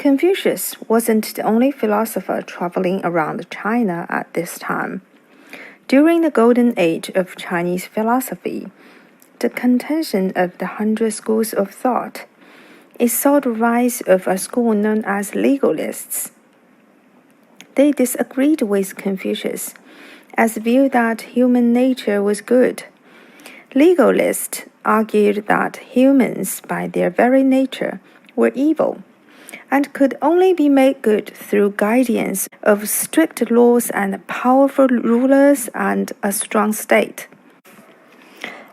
Confucius wasn't the only philosopher traveling around China at this time. During the golden age of Chinese philosophy, the contention of the 100 schools of thought, it saw the rise of a school known as legalists. They disagreed with Confucius, as viewed that human nature was good. Legalists argued that humans, by their very nature, were evil, and could only be made good through guidance of strict laws and powerful rulers and a strong state.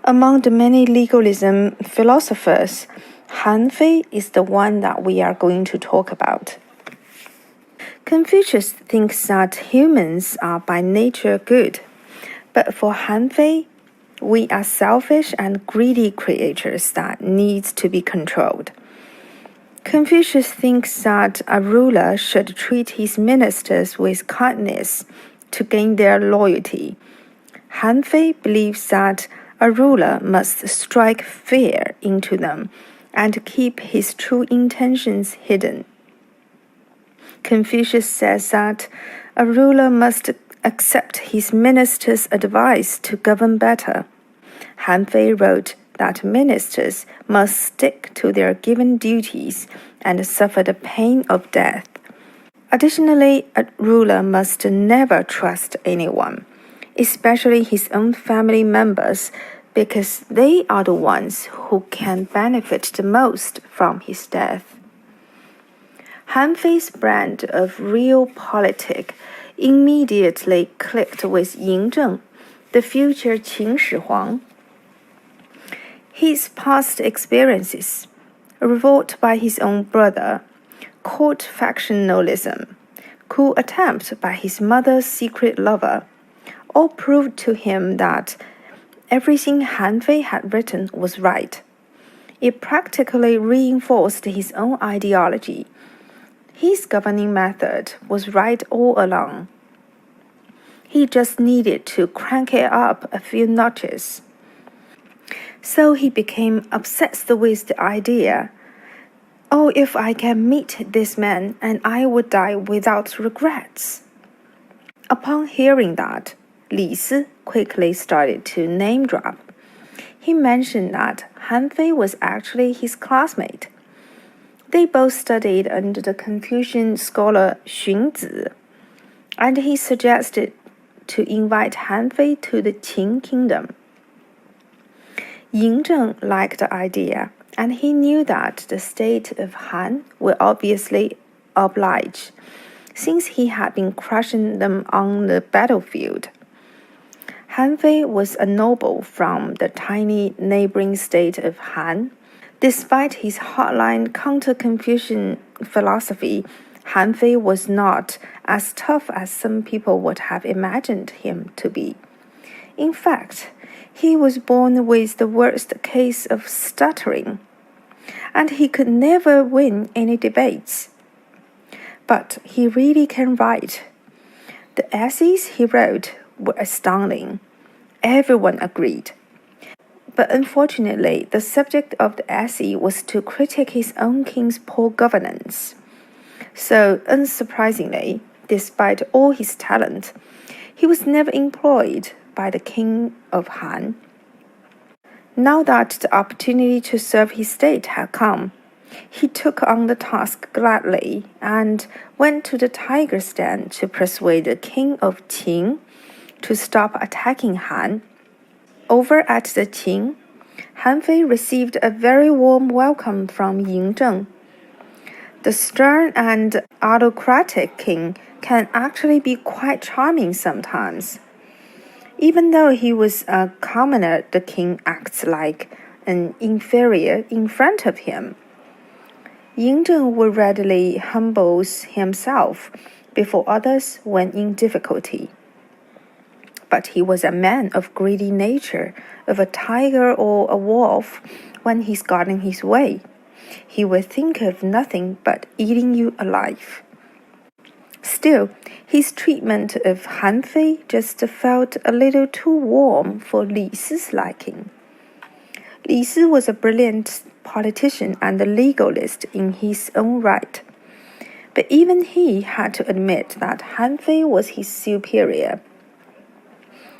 Among the many legalism philosophers, Han Fei is the one that we are going to talk about. Confucius thinks that humans are by nature good, but for Han Fei, we are selfish and greedy creatures that need to be controlled. Confucius thinks that a ruler should treat his ministers with kindness to gain their loyalty. Han Fei believes that a ruler must strike fear into them and keep his true intentions hidden. Confucius says that a ruler must accept his ministers' advice to govern better. Han Fei wrote that ministers must stick to their given duties and suffer the pain of death. Additionally, a ruler must never trust anyone, especially his own family members, because they are the ones who can benefit the most from his death. Han Fei's brand of realpolitik immediately clicked with Ying Zheng, the future Qin Shi Huang. His past experiences, revolt by his own brother, court factionalism, cool attempt by his mother's secret lover, all proved to him that everything Han Fei had written was right. It practically reinforced his own ideology. His governing method was right all along. He just needed to crank it up a few notches. So he became obsessed with the idea, oh, if I can meet this man and I would die without regrets. Upon hearing that, Li Si quickly started to name drop. He mentioned that Han Fei was actually his classmate. They both studied under the Confucian scholar Xun Zi, and he suggested to invite Han Fei to the Qin kingdom. Ying Zheng liked the idea, and he knew that the state of Han would obviously oblige, since he had been crushing them on the battlefield. Han Fei was a noble from the tiny neighboring state of Han. Despite his hardline counter-Confucian philosophy, Han Fei was not as tough as some people would have imagined him to be. In fact, he was born with the worst case of stuttering, and he could never win any debates. But he really can write. The essays he wrote were astounding. Everyone agreed. But unfortunately, the subject of the essay was to critique his own king's poor governance. So, unsurprisingly, despite all his talent, he was never employed by the king of Han. Now that the opportunity to serve his state had come, he took on the task gladly and went to the tiger's den to persuade the king of Qin to stop attacking Han. Over at the Qin, Han Fei received a very warm welcome from Ying Zheng. The stern and autocratic king can actually be quite charming sometimes. Even though he was a commoner, the king acts like an inferior in front of him. Ying Zheng would readily humble himself before others when in difficulty. But he was a man of greedy nature, of a tiger or a wolf when he's gotten his way. He would think of nothing but eating you alive. Still, his treatment of Han Fei just felt a little too warm for Li Si's liking. Li Si was a brilliant politician and a legalist in his own right. But even he had to admit that Han Fei was his superior.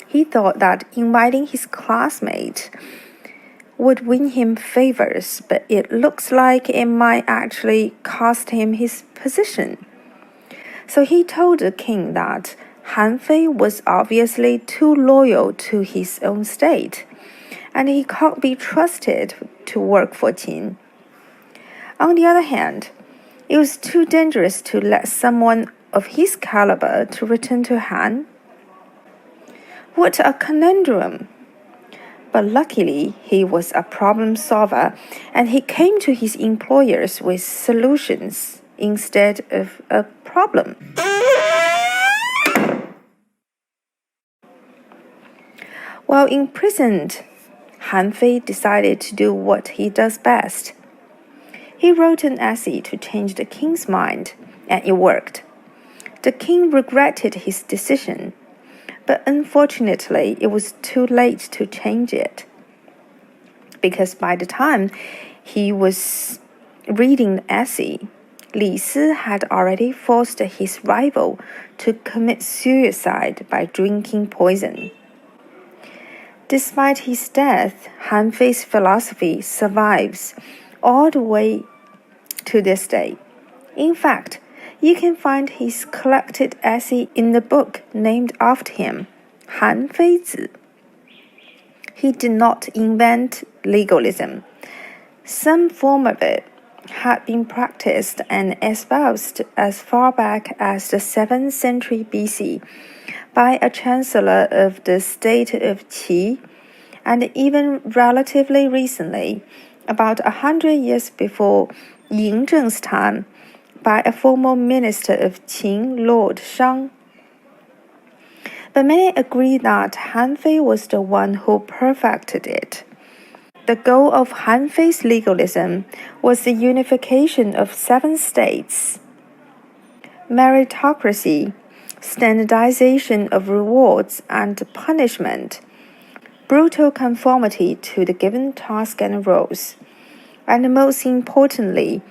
He thought that inviting his classmate would win him favors, but it looks like it might actually cost him his position. So he told the king that Han Fei was obviously too loyal to his own state, and he can't be trusted to work for Qin. On the other hand, it was too dangerous to let someone of his caliber to return to Han. What a conundrum! But luckily, he was a problem solver, and he came to his employers with solutions instead of a problem. While imprisoned, Han Fei decided to do what he does best. He wrote an essay to change the king's mind, and it worked. The king regretted his decision, but unfortunately, it was too late to change it. Because by the time he was reading the essay, Li Si had already forced his rival to commit suicide by drinking poison. Despite his death, Han Fei's philosophy survives all the way to this day. In fact, you can find his collected essay in the book named after him, Han Fei Zi. He did not invent legalism. Some form of it had been practiced and espoused as far back as the 7th century BC by a chancellor of the state of Qi, and even relatively recently, about 100 years before Ying Zheng's time, by a former minister of Qin, Lord Shang. But many agree that Han Fei was the one who perfected it. The goal of Han Fei's legalism was the unification of 7 states, meritocracy, standardization of rewards and punishment, brutal conformity to the given task and roles, and most importantly,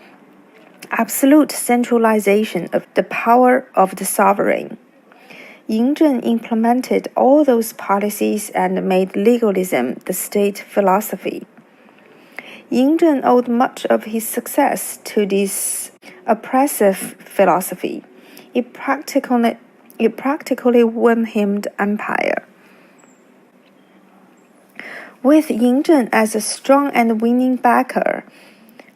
absolute centralization of the power of the sovereign. Ying Zheng implemented all those policies and made legalism the state philosophy. Ying Zheng owed much of his success to this oppressive philosophy. It practically won him the empire. With Ying Zheng as a strong and winning backer,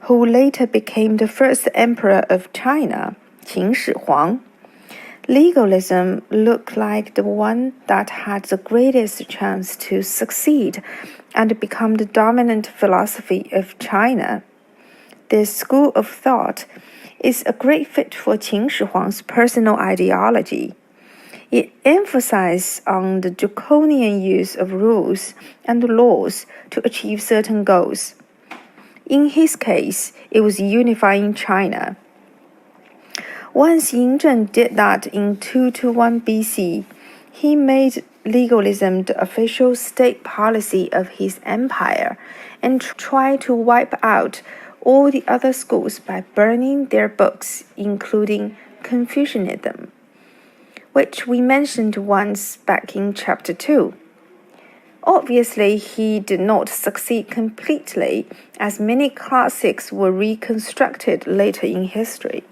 who later became the first emperor of China, Qin Shi Huang, legalism looked like the one that had the greatest chance to succeed and become the dominant philosophy of China. This school of thought is a great fit for Qin Shi Huang's personal ideology. It emphasizes on the draconian use of rules and laws to achieve certain goals. In his case, it was unifying China. Once Ying Zheng did that in 221 BC, he made legalism the official state policy of his empire and tried to wipe out all the other schools by burning their books, including Confucianism, which we mentioned once back in chapter 2. Obviously, he did not succeed completely, as many classics were reconstructed later in history.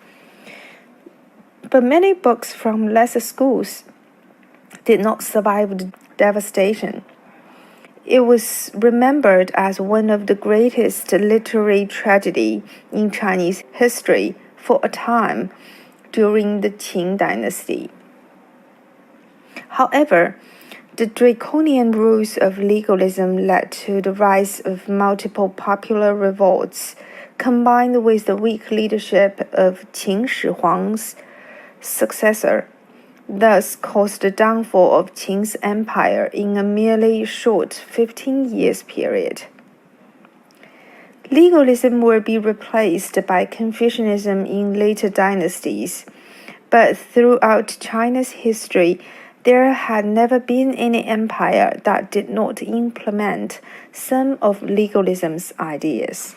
But many books from lesser schools did not survive the devastation. It was remembered as one of the greatest literary tragedy in Chinese history for a time during the Qing dynasty. However, the draconian rules of legalism led to the rise of multiple popular revolts, combined with the weak leadership of Qin Shi Huang's successor, thus caused the downfall of Qing's empire in a merely short 15 years period. Legalism will be replaced by Confucianism in later dynasties, but throughout China's history, there had never been any empire that did not implement some of legalism's ideas.